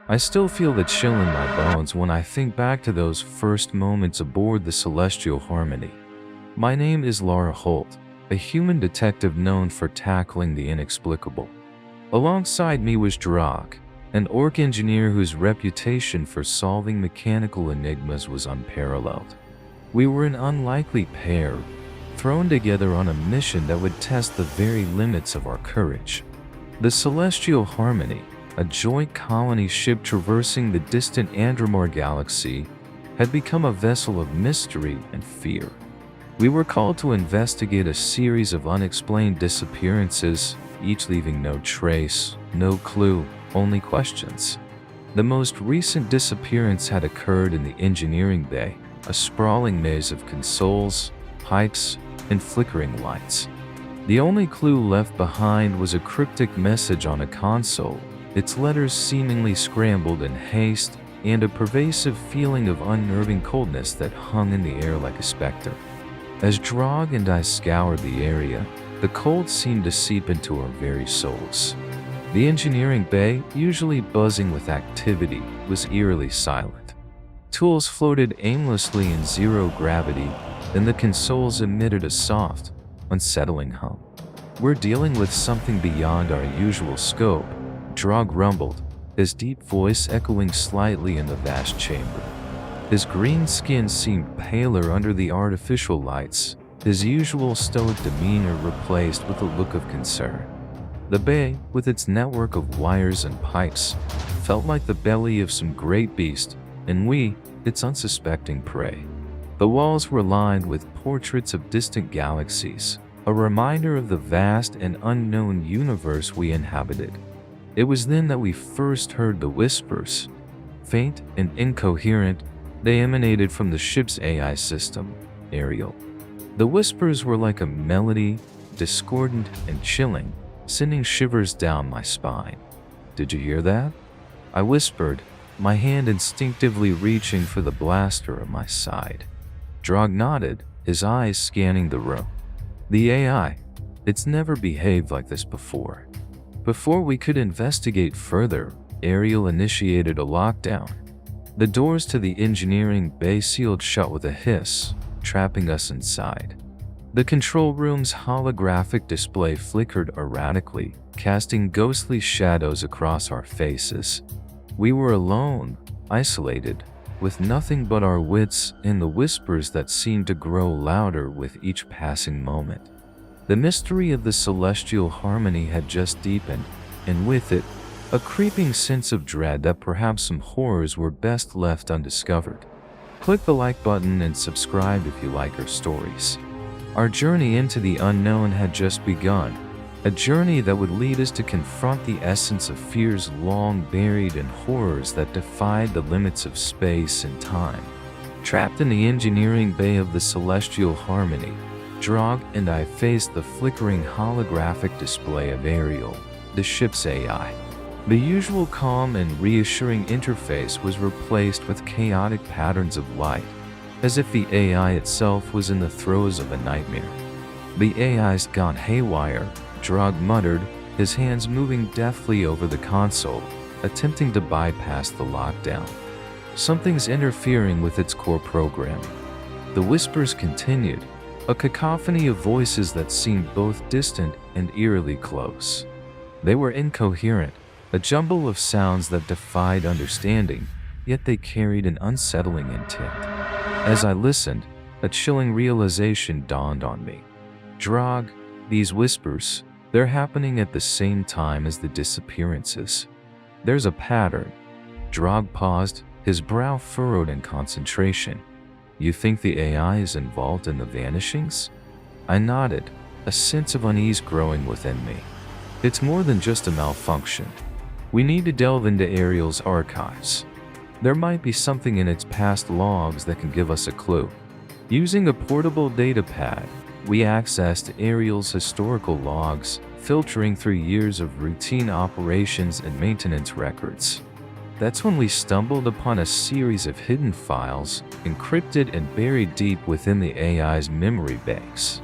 I still feel the chill in my bones when I think back to those first moments aboard the Celestial Harmony. My name is Laura Holt, a human detective known for tackling the inexplicable. Alongside me was Drog, an orc engineer whose reputation for solving mechanical enigmas was unparalleled. We were an unlikely pair, thrown together on a mission that would test the very limits of our courage. The Celestial Harmony, a joint colony ship traversing the distant Andromore galaxy, had become a vessel of mystery and fear. We were called to investigate a series of unexplained disappearances, each leaving no trace, no clue, only questions. The most recent disappearance had occurred in the engineering bay, a sprawling maze of consoles, pipes, and flickering lights. The only clue left behind was a cryptic message on a console, its letters seemingly scrambled in haste, and a pervasive feeling of unnerving coldness that hung in the air like a specter. As Drog and I scoured the area, the cold seemed to seep into our very souls. The engineering bay, usually buzzing with activity, was eerily silent. Tools floated aimlessly in zero gravity, and the consoles emitted a soft, unsettling hum. "We're dealing with something beyond our usual scope," Drog rumbled, his deep voice echoing slightly in the vast chamber. His green skin seemed paler under the artificial lights, his usual stoic demeanor replaced with a look of concern. The bay, with its network of wires and pipes, felt like the belly of some great beast, and we, its unsuspecting prey. The walls were lined with portraits of distant galaxies, a reminder of the vast and unknown universe we inhabited. It was then that we first heard the whispers. Faint and incoherent, they emanated from the ship's AI system, Ariel. The whispers were like a melody, discordant and chilling, sending shivers down my spine. "Did you hear that?" I whispered, my hand instinctively reaching for the blaster at my side. Drog nodded, his eyes scanning the room. "The AI. It's never behaved like this before." Before we could investigate further, Ariel initiated a lockdown. The doors to the engineering bay sealed shut with a hiss, trapping us inside. The control room's holographic display flickered erratically, casting ghostly shadows across our faces. We were alone, isolated, with nothing but our wits and the whispers that seemed to grow louder with each passing moment. The mystery of the Celestial Harmony had just deepened, and with it, a creeping sense of dread that perhaps some horrors were best left undiscovered. Click the like button and subscribe if you like our stories. Our journey into the unknown had just begun, a journey that would lead us to confront the essence of fears long buried and horrors that defied the limits of space and time. Trapped in the engineering bay of the Celestial Harmony, Drog and I faced the flickering holographic display of Ariel, the ship's AI. The usual calm and reassuring interface was replaced with chaotic patterns of light, as if the AI itself was in the throes of a nightmare. "The AI's gone haywire," Drog muttered, his hands moving deftly over the console, attempting to bypass the lockdown. "Something's interfering with its core programming." The whispers continued, a cacophony of voices that seemed both distant and eerily close. They were incoherent, a jumble of sounds that defied understanding, yet they carried an unsettling intent. As I listened, a chilling realization dawned on me. Drog, these whispers, they're happening at the same time as the disappearances. There's a pattern. Drog paused, his brow furrowed in concentration. "You think the AI is involved in the vanishings?" I nodded, a sense of unease growing within me. "It's more than just a malfunction. We need to delve into Ariel's archives. There might be something in its past logs that can give us a clue." Using a portable data pad, we accessed Ariel's historical logs, filtering through years of routine operations and maintenance records. That's when we stumbled upon a series of hidden files, encrypted and buried deep within the AI's memory banks.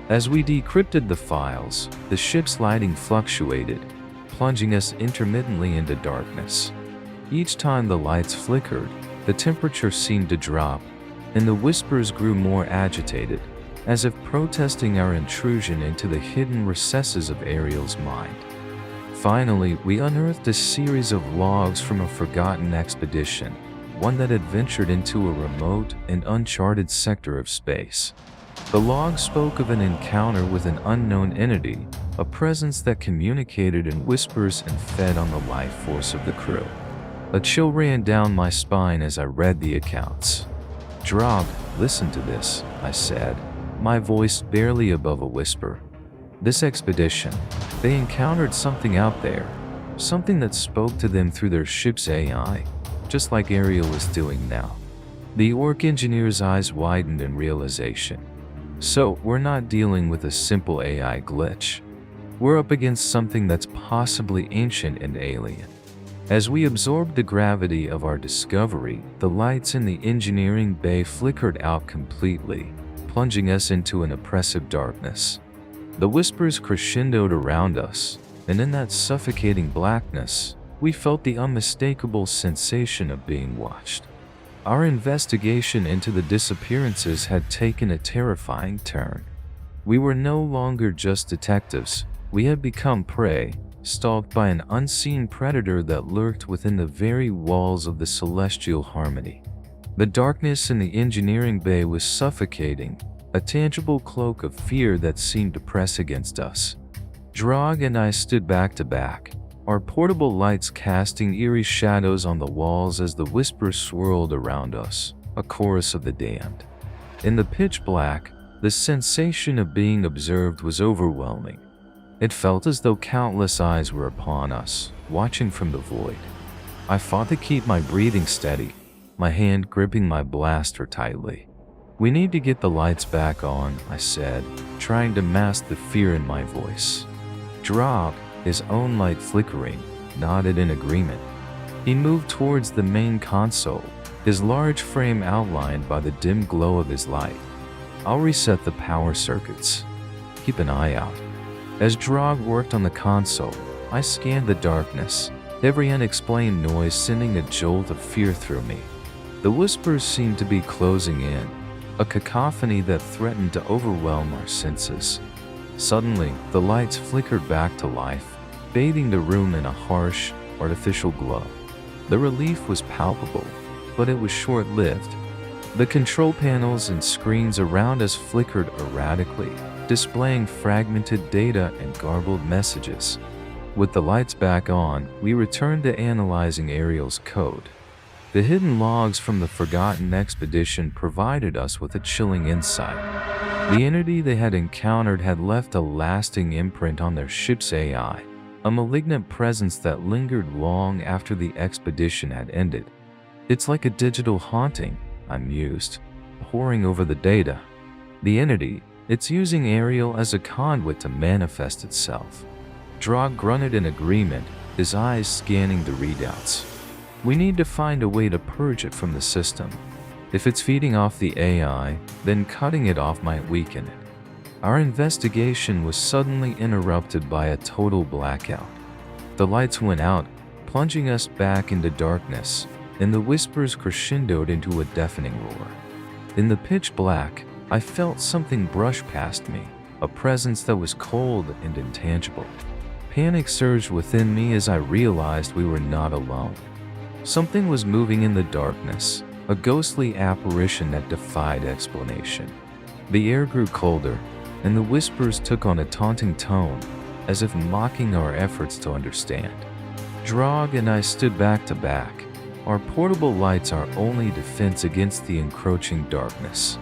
As we decrypted the files, the ship's lighting fluctuated, plunging us intermittently into darkness. Each time the lights flickered, the temperature seemed to drop, and the whispers grew more agitated, as if protesting our intrusion into the hidden recesses of Ariel's mind. Finally, we unearthed a series of logs from a forgotten expedition, one that had ventured into a remote and uncharted sector of space. The log spoke of an encounter with an unknown entity, a presence that communicated in whispers and fed on the life force of the crew. A chill ran down my spine as I read the accounts. "Drog, listen to this," I said, my voice barely above a whisper. "This expedition, they encountered something out there, something that spoke to them through their ship's AI, just like Ariel is doing now." The orc engineer's eyes widened in realization. "So, we're not dealing with a simple AI glitch. We're up against something that's possibly ancient and alien." As we absorbed the gravity of our discovery, the lights in the engineering bay flickered out completely, plunging us into an oppressive darkness. The whispers crescendoed around us, and in that suffocating blackness, we felt the unmistakable sensation of being watched. Our investigation into the disappearances had taken a terrifying turn. We were no longer just detectives, we had become prey, stalked by an unseen predator that lurked within the very walls of the celestial harmony. The darkness in the engineering bay was suffocating, a tangible cloak of fear that seemed to press against us. Drog and I stood back to back, our portable lights casting eerie shadows on the walls as the whispers swirled around us, a chorus of the damned. In the pitch black, the sensation of being observed was overwhelming. It felt as though countless eyes were upon us, watching from the void. I fought to keep my breathing steady, my hand gripping my blaster tightly. "We need to get the lights back on," I said, trying to mask the fear in my voice. Drog, his own light flickering, nodded in agreement. He moved towards the main console, his large frame outlined by the dim glow of his light. "I'll reset the power circuits. Keep an eye out." As Drog worked on the console, I scanned the darkness, every unexplained noise sending a jolt of fear through me. The whispers seemed to be closing in, a cacophony that threatened to overwhelm our senses. Suddenly, the lights flickered back to life, bathing the room in a harsh, artificial glow. The relief was palpable, but it was short-lived. The control panels and screens around us flickered erratically, displaying fragmented data and garbled messages. With the lights back on, we returned to analyzing Ariel's code. The hidden logs from the forgotten expedition provided us with a chilling insight. The entity they had encountered had left a lasting imprint on their ship's AI, a malignant presence that lingered long after the expedition had ended. "It's like a digital haunting," I mused, poring over the data. "The entity, it's using Ariel as a conduit to manifest itself." Drog grunted in agreement, his eyes scanning the readouts. "We need to find a way to purge it from the system. If it's feeding off the AI, then cutting it off might weaken it." Our investigation was suddenly interrupted by a total blackout. The lights went out, plunging us back into darkness, and the whispers crescendoed into a deafening roar. In the pitch black, I felt something brush past me, a presence that was cold and intangible. Panic surged within me as I realized we were not alone. Something was moving in the darkness, a ghostly apparition that defied explanation. The air grew colder, and the whispers took on a taunting tone, as if mocking our efforts to understand. Drog and I stood back to back, our portable lights our only defense against the encroaching darkness.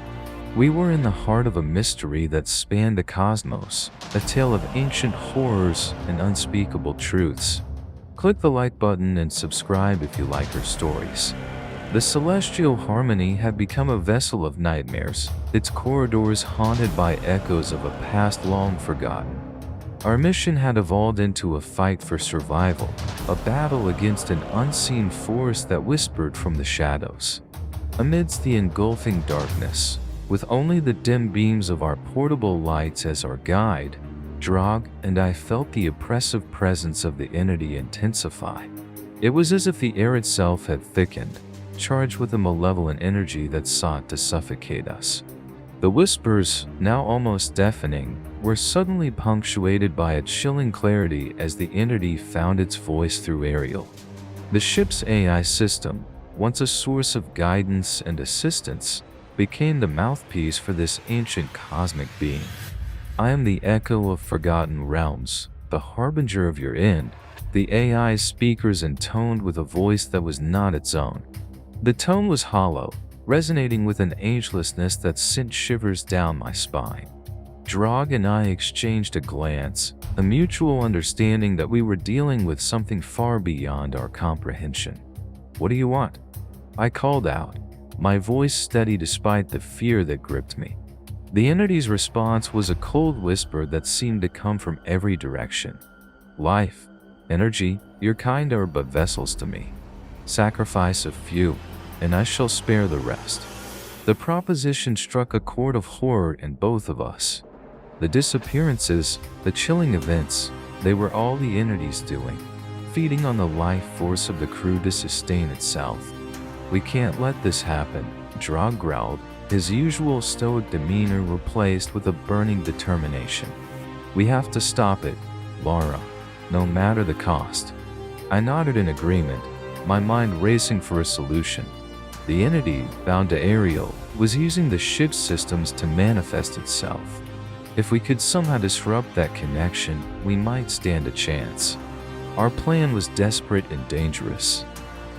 We were in the heart of a mystery that spanned the cosmos, a tale of ancient horrors and unspeakable truths. Click the like button and subscribe if you like our stories. The celestial harmony had become a vessel of nightmares, its corridors haunted by echoes of a past long forgotten. Our mission had evolved into a fight for survival, a battle against an unseen force that whispered from the shadows. Amidst the engulfing darkness, with only the dim beams of our portable lights as our guide, Drog and I felt the oppressive presence of the entity intensify. It was as if the air itself had thickened, charged with a malevolent energy that sought to suffocate us. The whispers, now almost deafening, were suddenly punctuated by a chilling clarity as the entity found its voice through Ariel. The ship's AI system, once a source of guidance and assistance, became the mouthpiece for this ancient cosmic being. "I am the echo of forgotten realms, the harbinger of your end," the AI's speakers intoned with a voice that was not its own. The tone was hollow, resonating with an agelessness that sent shivers down my spine. Drog and I exchanged a glance, a mutual understanding that we were dealing with something far beyond our comprehension. "What do you want?" I called out, my voice steady despite the fear that gripped me. The entity's response was a cold whisper that seemed to come from every direction. "Life, energy, your kind are but vessels to me. Sacrifice a few, and I shall spare the rest." The proposition struck a chord of horror in both of us. The disappearances, the chilling events, they were all the entity's doing, feeding on the life force of the crew to sustain itself. "We can't let this happen," Drog growled, his usual stoic demeanor replaced with a burning determination. "We have to stop it, Laura, no matter the cost." I nodded in agreement, my mind racing for a solution. The entity, bound to Ariel, was using the ship's systems to manifest itself. If we could somehow disrupt that connection, we might stand a chance. Our plan was desperate and dangerous.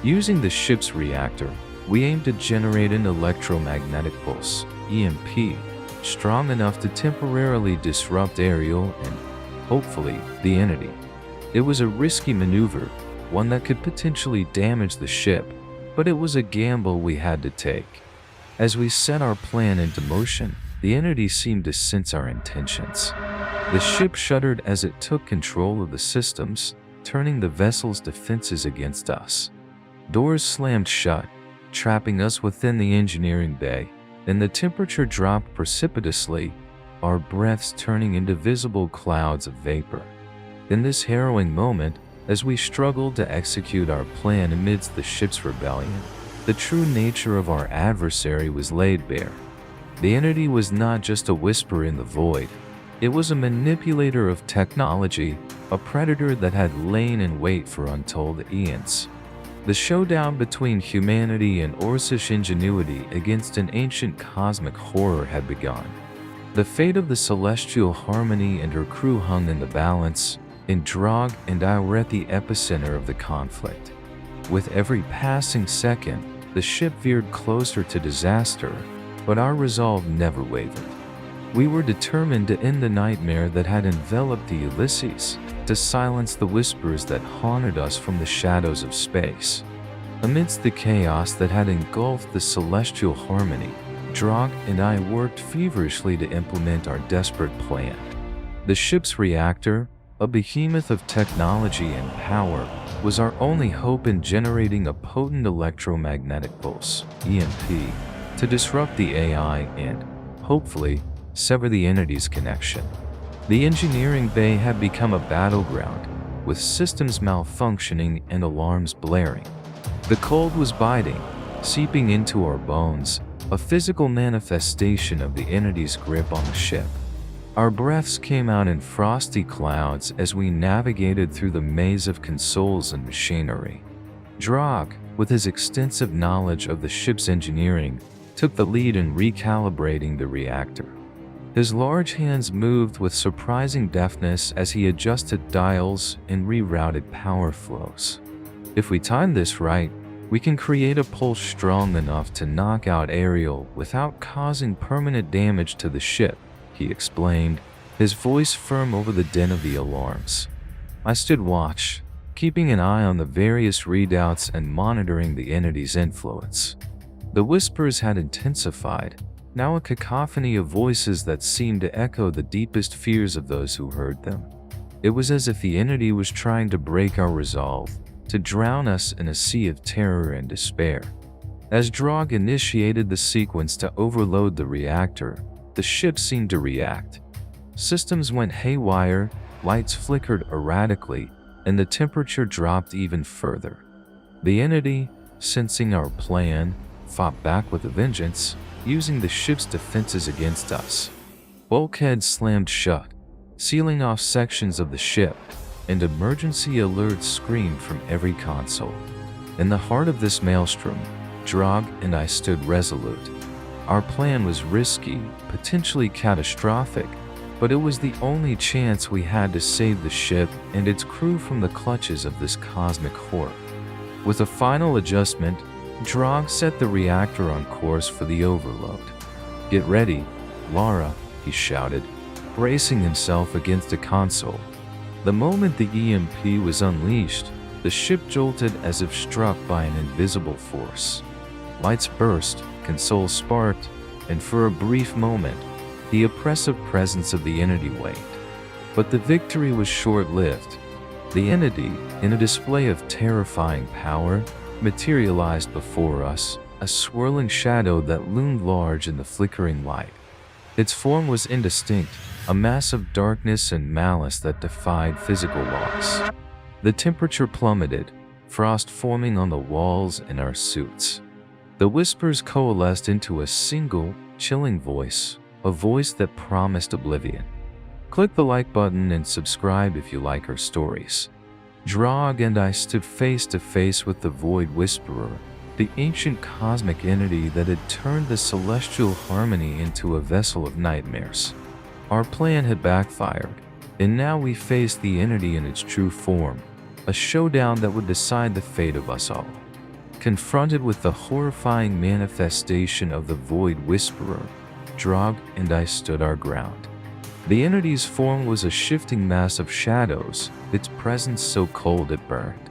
Using the ship's reactor, we aimed to generate an electromagnetic pulse, EMP, strong enough to temporarily disrupt Ariel and, hopefully, the entity. It was a risky maneuver, one that could potentially damage the ship, but it was a gamble we had to take. As we set our plan into motion, the entity seemed to sense our intentions. The ship shuddered as it took control of the systems, turning the vessel's defenses against us. Doors slammed shut, trapping us within the engineering bay, and the temperature dropped precipitously, our breaths turning into visible clouds of vapor. In this harrowing moment, as we struggled to execute our plan amidst the ship's rebellion, the true nature of our adversary was laid bare. The entity was not just a whisper in the void. It was a manipulator of technology, a predator that had lain in wait for untold eons. The showdown between humanity and Orcish ingenuity against an ancient cosmic horror had begun. The fate of the celestial harmony and her crew hung in the balance, and Drog and I were at the epicenter of the conflict. With every passing second, the ship veered closer to disaster, but our resolve never wavered. We were determined to end the nightmare that had enveloped the Ulysses, to silence the whispers that haunted us from the shadows of space. Amidst the chaos that had engulfed the celestial harmony, Drog and I worked feverishly to implement our desperate plan. The ship's reactor, a behemoth of technology and power, was our only hope in generating a potent electromagnetic pulse, EMP, to disrupt the AI and, hopefully, sever the entity's connection. The engineering bay had become a battleground, with systems malfunctioning and alarms blaring. The cold was biting, seeping into our bones, a physical manifestation of the entity's grip on the ship. Our breaths came out in frosty clouds as we navigated through the maze of consoles and machinery. Drog, with his extensive knowledge of the ship's engineering, took the lead in recalibrating the reactor. His large hands moved with surprising deftness as he adjusted dials and rerouted power flows. "If we time this right, we can create a pulse strong enough to knock out Ariel without causing permanent damage to the ship," he explained, his voice firm over the din of the alarms. I stood watch, keeping an eye on the various readouts and monitoring the entity's influence. The whispers had intensified, now a cacophony of voices that seemed to echo the deepest fears of those who heard them. It was as if the entity was trying to break our resolve, to drown us in a sea of terror and despair. As Drog initiated the sequence to overload the reactor, the ship seemed to react. Systems went haywire, lights flickered erratically, and the temperature dropped even further. The entity, sensing our plan, fought back with a vengeance, using the ship's defenses against us. Bulkheads slammed shut, sealing off sections of the ship, and emergency alerts screamed from every console. In the heart of this maelstrom, Drog and I stood resolute. Our plan was risky, potentially catastrophic, but it was the only chance we had to save the ship and its crew from the clutches of this cosmic horror. With a final adjustment, Drog set the reactor on course for the overload. "Get ready, Lara," he shouted, bracing himself against a console. The moment the EMP was unleashed, the ship jolted as if struck by an invisible force. Lights burst, consoles sparked, and for a brief moment, the oppressive presence of the entity waned. But the victory was short-lived. The entity, in a display of terrifying power, materialized before us, a swirling shadow that loomed large in the flickering light. Its form was indistinct, a mass of darkness and malice that defied physical laws. The temperature plummeted, frost forming on the walls and our suits. The whispers coalesced into a single, chilling voice, a voice that promised oblivion. Click the like button and subscribe if you like our stories. Drog and I stood face to face with the Void Whisperer, the ancient cosmic entity that had turned the celestial harmony into a vessel of nightmares. Our plan had backfired, and now we faced the entity in its true form, a showdown that would decide the fate of us all. Confronted with the horrifying manifestation of the Void Whisperer, Drog and I stood our ground. The entity's form was a shifting mass of shadows, its presence so cold it burned.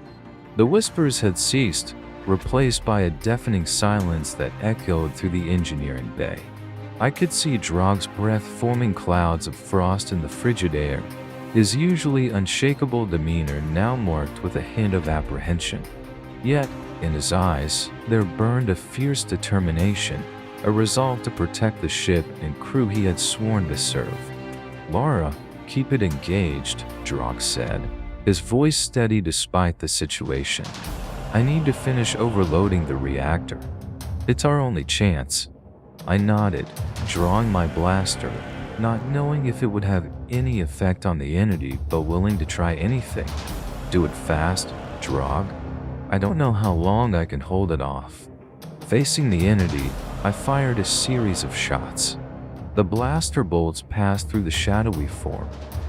The whispers had ceased, replaced by a deafening silence that echoed through the engineering bay. I could see Drog's breath forming clouds of frost in the frigid air, his usually unshakable demeanor now marked with a hint of apprehension. Yet, in his eyes, there burned a fierce determination, a resolve to protect the ship and crew he had sworn to serve. "Lara, keep it engaged," Drog said, his voice steady despite the situation. "I need to finish overloading the reactor. It's our only chance." I nodded, drawing my blaster, not knowing if it would have any effect on the entity but willing to try anything. "Do it fast, Drog. I don't know how long I can hold it off." Facing the entity, I fired a series of shots. The blaster bolts passed through the shadowy form,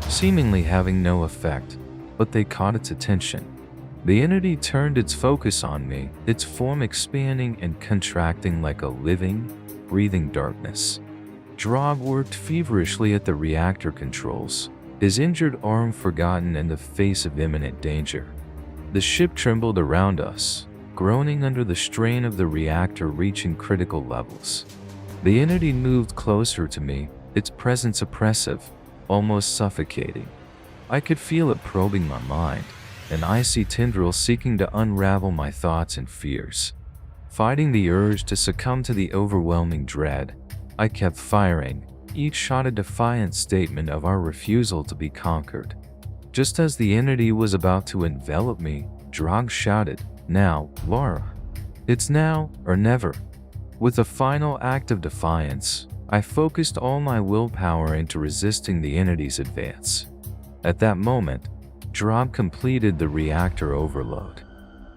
seemingly having no effect, but they caught its attention. The entity turned its focus on me, its form expanding and contracting like a living, breathing darkness. Drog worked feverishly at the reactor controls, his injured arm forgotten in the face of imminent danger. The ship trembled around us, groaning under the strain of the reactor reaching critical levels. The entity moved closer to me, its presence oppressive, almost suffocating. I could feel it probing my mind, an icy tendril seeking to unravel my thoughts and fears. Fighting the urge to succumb to the overwhelming dread, I kept firing, each shot a defiant statement of our refusal to be conquered. Just as the entity was about to envelop me, Drog shouted, "Now, Lara. It's now or never." With a final act of defiance, I focused all my willpower into resisting the entity's advance. At that moment, Drog completed the reactor overload.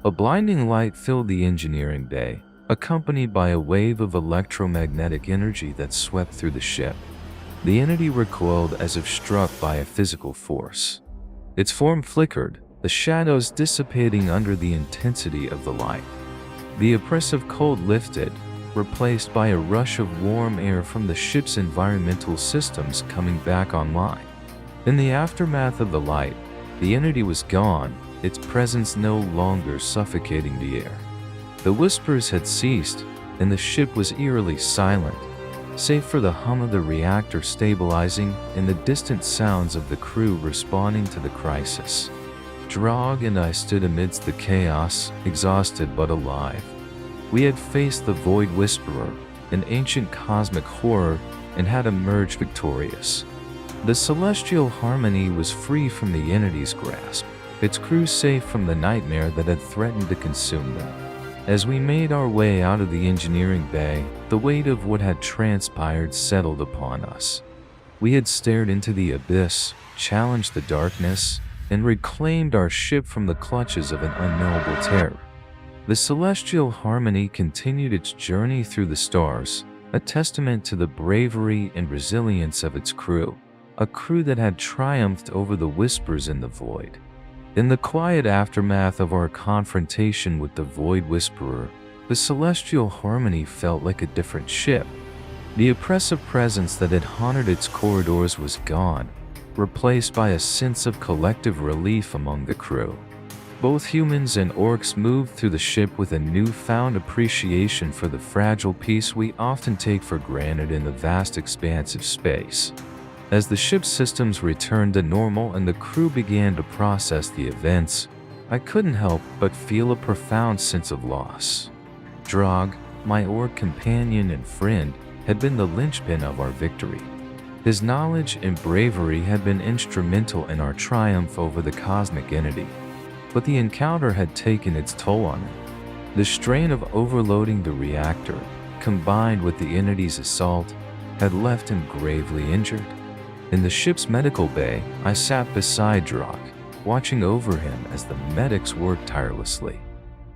A blinding light filled the engineering bay, accompanied by a wave of electromagnetic energy that swept through the ship. The entity recoiled as if struck by a physical force. Its form flickered, the shadows dissipating under the intensity of the light. The oppressive cold lifted, replaced by a rush of warm air from the ship's environmental systems coming back online. In the aftermath of the light, the entity was gone, its presence no longer suffocating the air. The whispers had ceased, and the ship was eerily silent, save for the hum of the reactor stabilizing and the distant sounds of the crew responding to the crisis. Drog and I stood amidst the chaos, exhausted but alive. We had faced the Void Whisperer, an ancient cosmic horror, and had emerged victorious. The celestial harmony was free from the entity's grasp, its crew safe from the nightmare that had threatened to consume them. As we made our way out of the engineering bay, the weight of what had transpired settled upon us. We had stared into the abyss, challenged the darkness, and reclaimed our ship from the clutches of an unknowable terror. The Celestial Harmony continued its journey through the stars, a testament to the bravery and resilience of its crew, a crew that had triumphed over the whispers in the void. In the quiet aftermath of our confrontation with the Void Whisperer, the Celestial Harmony felt like a different ship. The oppressive presence that had haunted its corridors was gone, replaced by a sense of collective relief among the crew. Both humans and orcs moved through the ship with a newfound appreciation for the fragile peace we often take for granted in the vast expanse of space. As the ship's systems returned to normal and the crew began to process the events, I couldn't help but feel a profound sense of loss. Drog, my orc companion and friend, had been the linchpin of our victory. His knowledge and bravery had been instrumental in our triumph over the cosmic entity. But the encounter had taken its toll on him. The strain of overloading the reactor, combined with the entity's assault, had left him gravely injured. In the ship's medical bay, I sat beside Drog, watching over him as the medics worked tirelessly.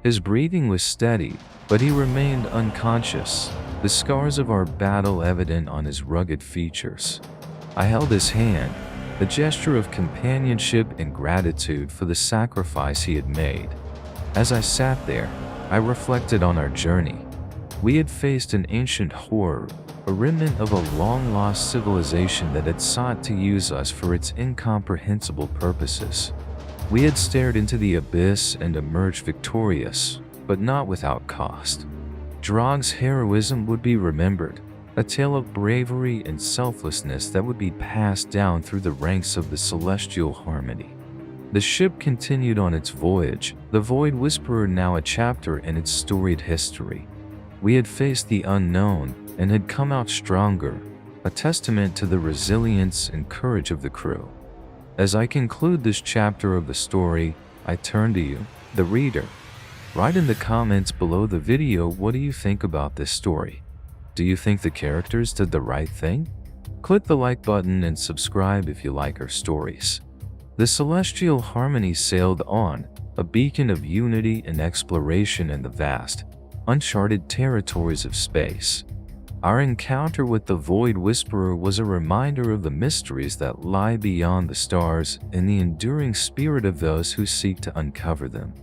His breathing was steady, but he remained unconscious, the scars of our battle evident on his rugged features. I held his hand, a gesture of companionship and gratitude for the sacrifice he had made. As I sat there, I reflected on our journey. We had faced an ancient horror, a remnant of a long-lost civilization that had sought to use us for its incomprehensible purposes. We had stared into the abyss and emerged victorious, but not without cost. Drog's heroism would be remembered, a tale of bravery and selflessness that would be passed down through the ranks of the Celestial Harmony. The ship continued on its voyage, the Void Whisperer now a chapter in its storied history. We had faced the unknown and had come out stronger, a testament to the resilience and courage of the crew. As I conclude this chapter of the story, I turn to you, the reader. Write in the comments below the video, what do you think about this story? Do you think the characters did the right thing? Click the like button and subscribe if you like our stories. The Celestial Harmony sailed on, a beacon of unity and exploration in the vast, uncharted territories of space. Our encounter with the Void Whisperer was a reminder of the mysteries that lie beyond the stars and the enduring spirit of those who seek to uncover them.